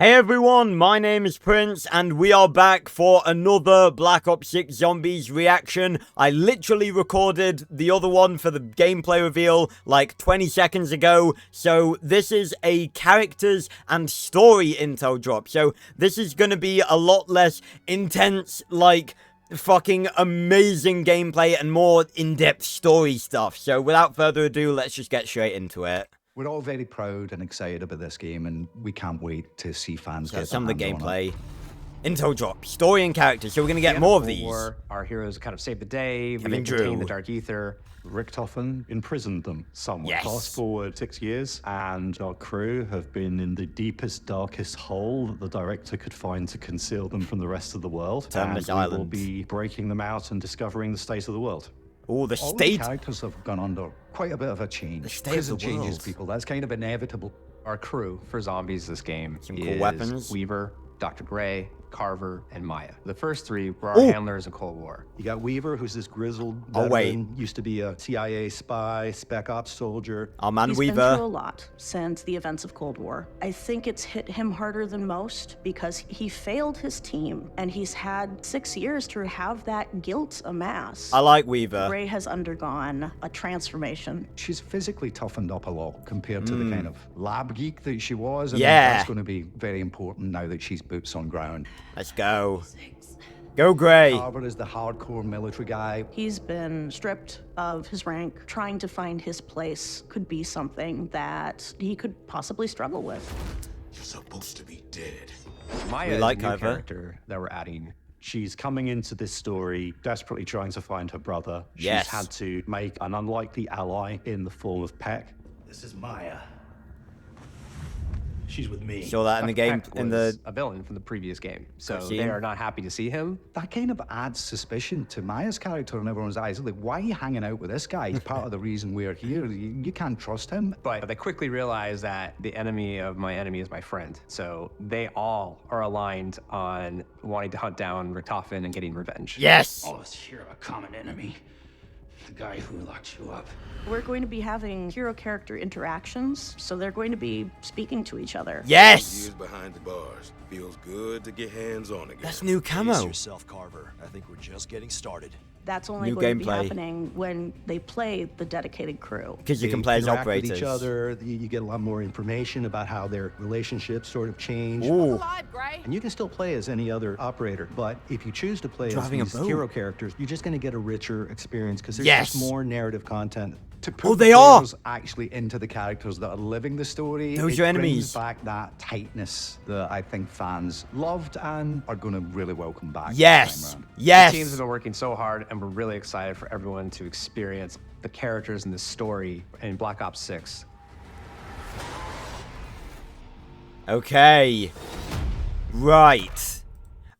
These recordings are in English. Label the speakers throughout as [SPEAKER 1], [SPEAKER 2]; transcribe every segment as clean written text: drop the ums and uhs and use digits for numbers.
[SPEAKER 1] Hey everyone, my name is Prince, and we are back for another Black Ops 6 Zombies reaction. I literally recorded the other one for the gameplay reveal like 20 seconds ago, so this is a characters and story intel drop. So this is gonna be a lot less intense, like fucking amazing gameplay and more in-depth story stuff. So without further ado, let's just get straight into it.
[SPEAKER 2] We're all very proud and excited about this game, and we can't wait to see fans get
[SPEAKER 1] Some of the
[SPEAKER 2] their hands on it.
[SPEAKER 1] gameplay. Intel drop, story and characters, so we're gonna get more of these.
[SPEAKER 3] Our heroes kind of saved the day,
[SPEAKER 1] Kevin
[SPEAKER 3] contained
[SPEAKER 1] Drew.
[SPEAKER 3] the dark ether.
[SPEAKER 4] Richtofen imprisoned them somewhere.
[SPEAKER 1] Yes.
[SPEAKER 4] Fast forward 6 years, and our crew have been in the deepest, darkest hole that the director could find to conceal them from the rest of the world.
[SPEAKER 1] Terminus
[SPEAKER 4] and we will
[SPEAKER 1] Island.
[SPEAKER 4] be breaking them out and discovering the state of the world.
[SPEAKER 1] Oh, the
[SPEAKER 2] All the
[SPEAKER 1] state.
[SPEAKER 2] characters have gone under quite a bit of a change.
[SPEAKER 1] The state of
[SPEAKER 2] Prison
[SPEAKER 1] the
[SPEAKER 2] changes
[SPEAKER 1] world.
[SPEAKER 2] people. That's kind of inevitable.
[SPEAKER 3] Our crew for zombies this game
[SPEAKER 1] Some cool
[SPEAKER 3] is
[SPEAKER 1] weapons.
[SPEAKER 3] Weaver, Dr. Gray, Carver, and Maya. The first three were our
[SPEAKER 1] Ooh.
[SPEAKER 3] handlers in Cold War.
[SPEAKER 2] You got Weaver, who's this grizzled
[SPEAKER 1] Oh, wait.
[SPEAKER 2] veteran, used to be a CIA spy, spec ops soldier.
[SPEAKER 1] Our man
[SPEAKER 5] He's been
[SPEAKER 1] Weaver.
[SPEAKER 5] through a lot since the events of Cold War. I think it's hit him harder than most because he failed his team and he's had 6 years to have that guilt amass.
[SPEAKER 1] I like Weaver.
[SPEAKER 5] Gray has undergone a transformation.
[SPEAKER 2] She's physically toughened up a lot compared to the kind of lab geek that she was. And
[SPEAKER 1] Yeah.
[SPEAKER 2] that's going to be very important now that she's boots on ground.
[SPEAKER 1] Let's go. Go Gray.
[SPEAKER 2] Carver is the hardcore military guy.
[SPEAKER 5] He's been stripped of his rank. Trying to find his place could be something that he could possibly struggle with.
[SPEAKER 6] You're supposed to be dead.
[SPEAKER 3] Maya
[SPEAKER 1] We
[SPEAKER 3] is
[SPEAKER 1] like
[SPEAKER 3] a new
[SPEAKER 1] Carver.
[SPEAKER 3] character that we're adding.
[SPEAKER 4] She's coming into this story desperately trying to find her brother.
[SPEAKER 1] Yes.
[SPEAKER 4] She's had to make an unlikely ally in the form of Peck.
[SPEAKER 6] This is Maya. She's with me.
[SPEAKER 1] Saw that in the game,
[SPEAKER 3] Peck
[SPEAKER 1] in
[SPEAKER 3] was
[SPEAKER 1] the...
[SPEAKER 3] a villain from the previous game, so
[SPEAKER 1] Cutscene.
[SPEAKER 3] they are not happy to see him.
[SPEAKER 2] That kind of adds suspicion to Maya's character in everyone's eyes. Like, why are you hanging out with this guy? He's part of the reason we're here. You can't trust him.
[SPEAKER 3] But they quickly realize that the enemy of my enemy is my friend. So they all are aligned on wanting to hunt down Richtofen and getting revenge.
[SPEAKER 1] Yes!
[SPEAKER 6] All of us share a common enemy. The guy who locked you up.
[SPEAKER 5] We're going to be having hero character interactions, so they're going to be speaking to each other.
[SPEAKER 1] Yes!
[SPEAKER 6] Years behind the bars. Feels good to get hands on again.
[SPEAKER 1] That's new
[SPEAKER 7] Brace
[SPEAKER 1] camo.
[SPEAKER 7] yourself, Carver. I think we're just getting started.
[SPEAKER 5] That's only
[SPEAKER 1] New
[SPEAKER 5] going to be
[SPEAKER 1] gameplay.
[SPEAKER 5] happening when they play the dedicated crew.
[SPEAKER 1] Because you
[SPEAKER 2] They
[SPEAKER 1] can play as
[SPEAKER 2] interact with
[SPEAKER 1] operators.
[SPEAKER 2] each other. You get a lot more information about how their relationships sort of change.
[SPEAKER 1] Ooh.
[SPEAKER 2] And you can still play as any other operator, but if you choose to play
[SPEAKER 1] Driving a
[SPEAKER 2] as these
[SPEAKER 1] boat.
[SPEAKER 2] hero characters, you're just going to get a richer experience because there's
[SPEAKER 1] Yes.
[SPEAKER 2] just more narrative content. To put
[SPEAKER 1] Oh,
[SPEAKER 2] the
[SPEAKER 1] they are.
[SPEAKER 2] players actually into the characters that are living the story.
[SPEAKER 1] Those
[SPEAKER 2] it
[SPEAKER 1] are
[SPEAKER 2] brings
[SPEAKER 1] enemies.
[SPEAKER 2] back that tightness that I think fans loved and are going to really welcome back. this
[SPEAKER 1] Yes!
[SPEAKER 2] time round.
[SPEAKER 1] Yes!
[SPEAKER 3] The teams have been working so hard, and we're really excited for everyone to experience the characters in this story in Black Ops 6.
[SPEAKER 1] Okay. Right.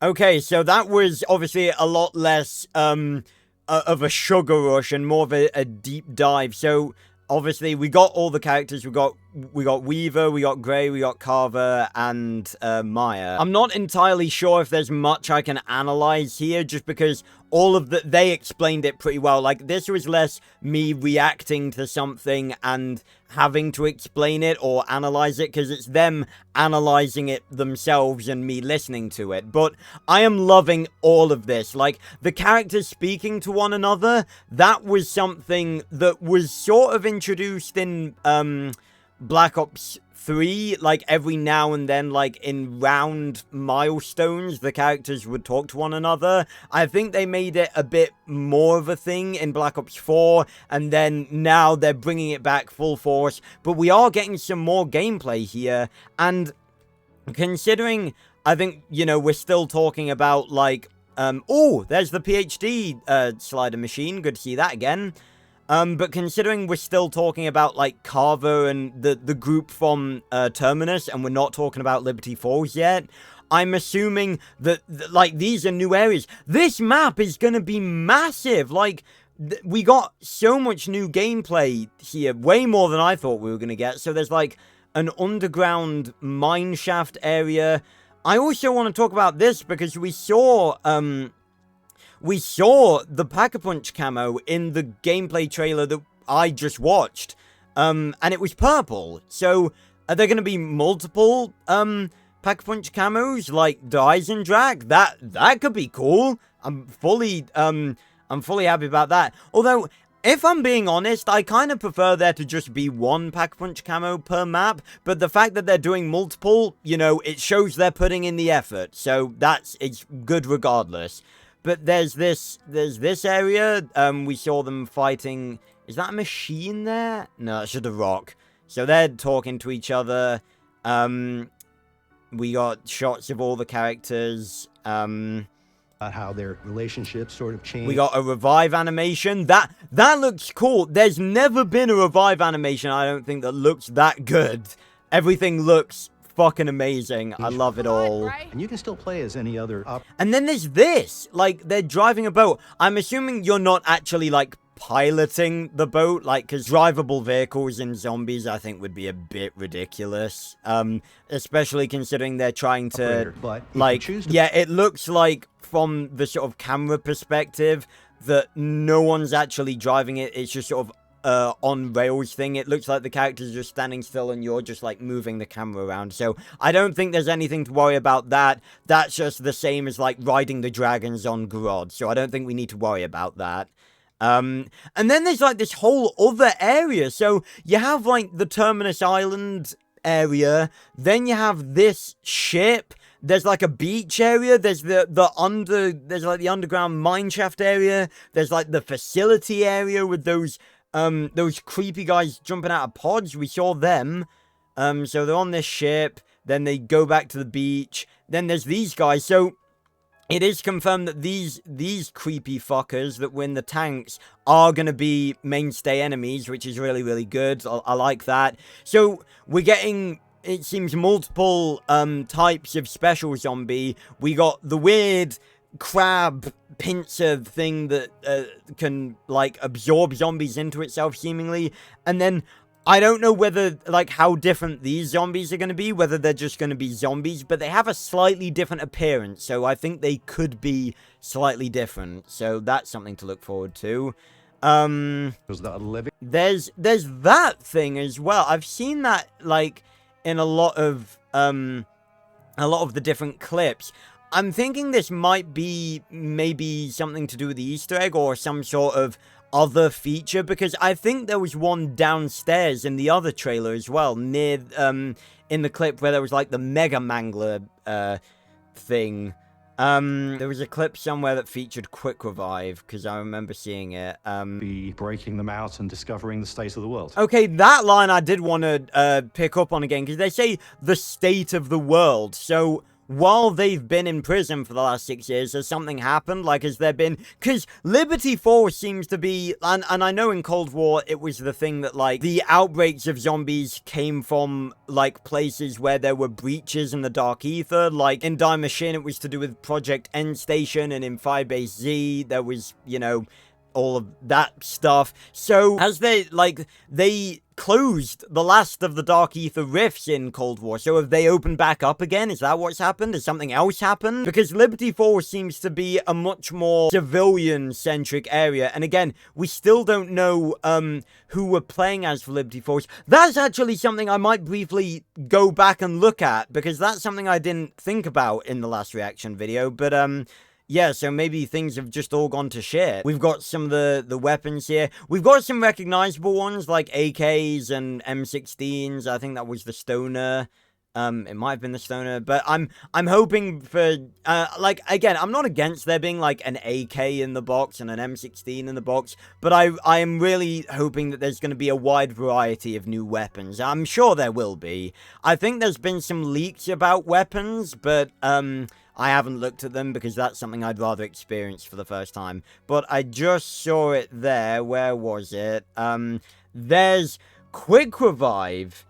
[SPEAKER 1] Okay, so that was obviously a lot less of a sugar rush and more of a deep dive. So obviously we got all the characters. We got Weaver, we got Gray, we got Carver, and Maya. I'm not entirely sure if there's much I can analyze here, just because all of they explained it pretty well. Like, this was less me reacting to something and having to explain it or analyze it, because it's them analyzing it themselves and me listening to it. But I am loving all of this. Like, the characters speaking to one another, that was something that was sort of introduced in Black Ops 3, like every now and then, like in round milestones, the characters would talk to one another. I think they made it a bit more of a thing in Black Ops 4, and then now they're bringing it back full force. But we are getting some more gameplay here, and considering, I think, you know, we're still talking about, like, oh, there's the PhD slider machine, good to see that again. But considering we're still talking about, like, Carver and the group from Terminus, and we're not talking about Liberty Falls yet, I'm assuming that, like, these are new areas. This map is gonna be massive! Like, we got so much new gameplay here, way more than I thought we were gonna get. So there's, like, an underground mineshaft area. I also want to talk about this because we saw the Pack-a-Punch camo in the gameplay trailer that I just watched. And it was purple. So, are there going to be multiple Pack-a-Punch camos like the Eisendrache. That could be cool. I'm fully happy about that. Although, if I'm being honest, I kind of prefer there to just be one Pack-a-Punch camo per map, but the fact that they're doing multiple, you know, it shows they're putting in the effort, so it's good regardless. But there's this area, we saw them fighting. Is that a machine there? No, it's just a rock. So they're talking to each other. We got shots of all the characters.
[SPEAKER 8] How their relationship sort of changed.
[SPEAKER 1] We got a revive animation. That looks cool. There's never been a revive animation, I don't think, that looks that good. Everything looks fucking amazing. I love it all.
[SPEAKER 8] And you can still play as any other
[SPEAKER 1] And then there's this. Like, they're driving a boat. I'm assuming you're not actually, like, piloting the boat, like, because drivable vehicles in zombies I think would be a bit ridiculous, especially considering they're trying to
[SPEAKER 8] operator, but
[SPEAKER 1] like, yeah, it looks like from the sort of camera perspective that no one's actually driving it. It's just sort of on rails thing. It looks like the characters are just standing still and you're just like moving the camera around. So I don't think there's anything to worry about that. That's just the same as like riding the dragons on Grodd. So I don't think we need to worry about that. And then there's like this whole other area. So you have like the Terminus Island area, then you have this ship, there's like a beach area, there's there's like the underground mineshaft area, there's like the facility area with those creepy guys jumping out of pods. We saw them. So they're on this ship, then they go back to the beach, then there's these guys. So it is confirmed that these creepy fuckers that win the tanks are going to be mainstay enemies, which is really, really good. I like that. So we're getting, it seems, multiple types of special zombie. We got the weird crab pincer thing that can, like, absorb zombies into itself, seemingly. And then I don't know whether, like, how different these zombies are going to be, whether they're just going to be zombies, but they have a slightly different appearance, so I think they could be slightly different, so that's something to look forward to.
[SPEAKER 8] Was that living?
[SPEAKER 1] There's that thing as well. I've seen that, like, in a lot of the different clips. I'm thinking this might be maybe something to do with the Easter egg or some sort of other feature, because I think there was one downstairs in the other trailer as well, near in the clip where there was like the Mega Mangler thing. There was a clip somewhere that featured Quick Revive, because I remember seeing it.
[SPEAKER 4] Be breaking them out and discovering the state of the world.
[SPEAKER 1] Okay, that line I did want to pick up on again, because they say the state of the world. So while they've been in prison for the last 6 years, has something happened? Like, has there been... Because Liberty Force seems to be... And I know in Cold War, it was the thing that, like, the outbreaks of zombies came from, like, places where there were breaches in the Dark Ether. Like, in Die Machine, it was to do with Project End Station, and in Firebase Z, there was, you know, all of that stuff. So, as they closed the last of the Dark Ether rifts in Cold War, so have they opened back up again? Is that what's happened? Has something else happened? Because Liberty Force seems to be a much more civilian-centric area, and again, we still don't know who we're playing as for Liberty Force. That's actually something I might briefly go back and look at, because that's something I didn't think about in the last reaction video, but yeah, so maybe things have just all gone to shit. We've got some of the weapons here. We've got some recognizable ones, like AKs and M16s. I think that was the Stoner. It might have been the Stoner, but I'm hoping for, like, again, I'm not against there being, like, an AK in the box and an M16 in the box, but I am really hoping that there's going to be a wide variety of new weapons. I'm sure there will be. I think there's been some leaks about weapons, but, I haven't looked at them because that's something I'd rather experience for the first time. But I just saw it there. Where was it? There's Quick Revive.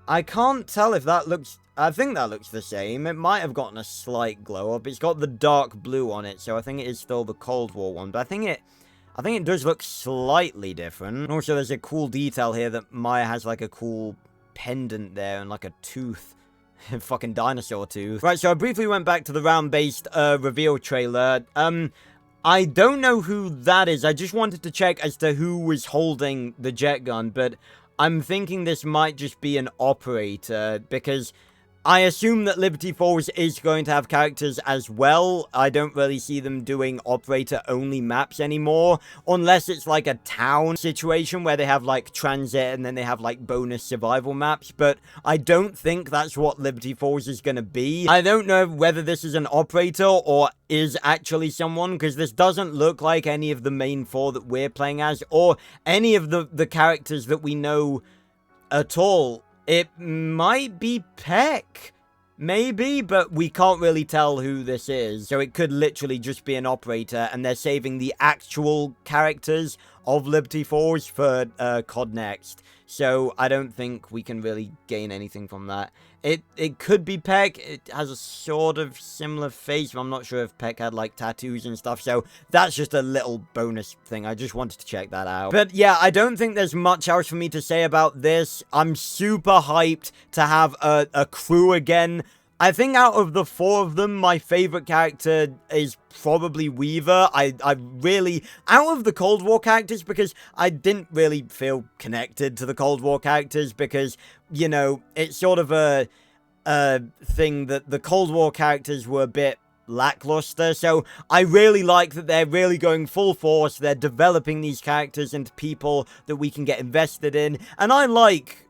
[SPEAKER 1] I can't tell if that looks... I think that looks the same. It might have gotten a slight glow up. It's got the dark blue on it, so I think it is still the Cold War one. But I think it does look slightly different. And also, there's a cool detail here that Maya has like a cool pendant there and like a tooth. Fucking dinosaur tooth. Right, so I briefly went back to the round-based reveal trailer. I don't know who that is. I just wanted to check as to who was holding the jet gun, but I'm thinking this might just be an operator, because I assume that Liberty Falls is going to have characters as well. I don't really see them doing operator-only maps anymore, unless it's like a town situation where they have like transit and then they have like bonus survival maps, but I don't think that's what Liberty Falls is going to be. I don't know whether this is an operator or is actually someone, because this doesn't look like any of the main 4 that we're playing as, or any of the characters that we know at all. It might be Peck, maybe, but we can't really tell who this is. So it could literally just be an operator, and they're saving the actual characters of Liberty Falls for COD Next. So I don't think we can really gain anything from that. It could be Peck. It has a sort of similar face, but I'm not sure if Peck had like tattoos and stuff. So that's just a little bonus thing. I just wanted to check that out. But yeah, I don't think there's much else for me to say about this. I'm super hyped to have a crew again. I think out of the 4 of them, my favorite character is probably Weaver. I really, out of the Cold War characters, because I didn't really feel connected to the Cold War characters, because, you know, it's sort of a thing that the Cold War characters were a bit lackluster. So I really like that they're really going full force. They're developing these characters into people that we can get invested in, and I like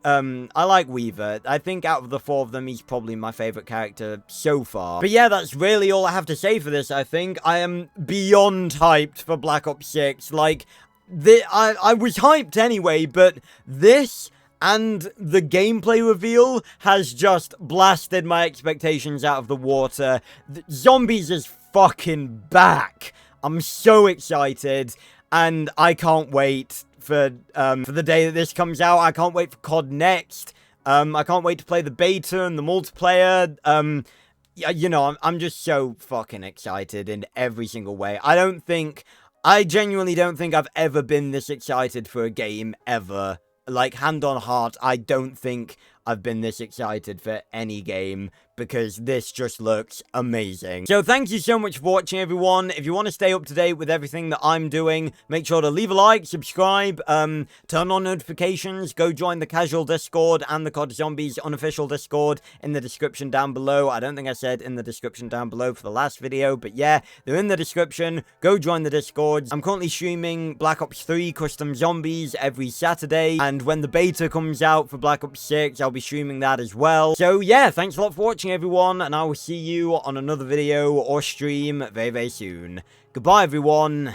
[SPEAKER 1] Weaver. I think out of the 4 of them, he's probably my favorite character so far. But yeah, that's really all I have to say for this. I think I am beyond hyped for Black Ops 6. Like, I was hyped anyway, but this and the gameplay reveal has just blasted my expectations out of the water. Zombies is fucking back. I'm so excited, and I can't wait for the day that this comes out. I can't wait for COD Next. I can't wait to play the beta and the multiplayer. Yeah, you know, I'm just so fucking excited in every single way. I genuinely don't think I've ever been this excited for a game, ever. Like, hand on heart, I don't think I've been this excited for any game, because this just looks amazing. So thank you so much for watching, everyone. If you want to stay up to date with everything that I'm doing, make sure to leave a like, subscribe, turn on notifications, go join the casual Discord and the COD Zombies unofficial Discord in the description down below. I don't think I said in the description down below for the last video, but yeah, they're in the description. Go join the Discords. I'm currently streaming Black Ops 3 Custom Zombies every Saturday, and when the beta comes out for Black Ops 6, I'll be streaming that as well. So yeah, thanks a lot for watching, everyone, and I will see you on another video or stream very, very soon. Goodbye, everyone.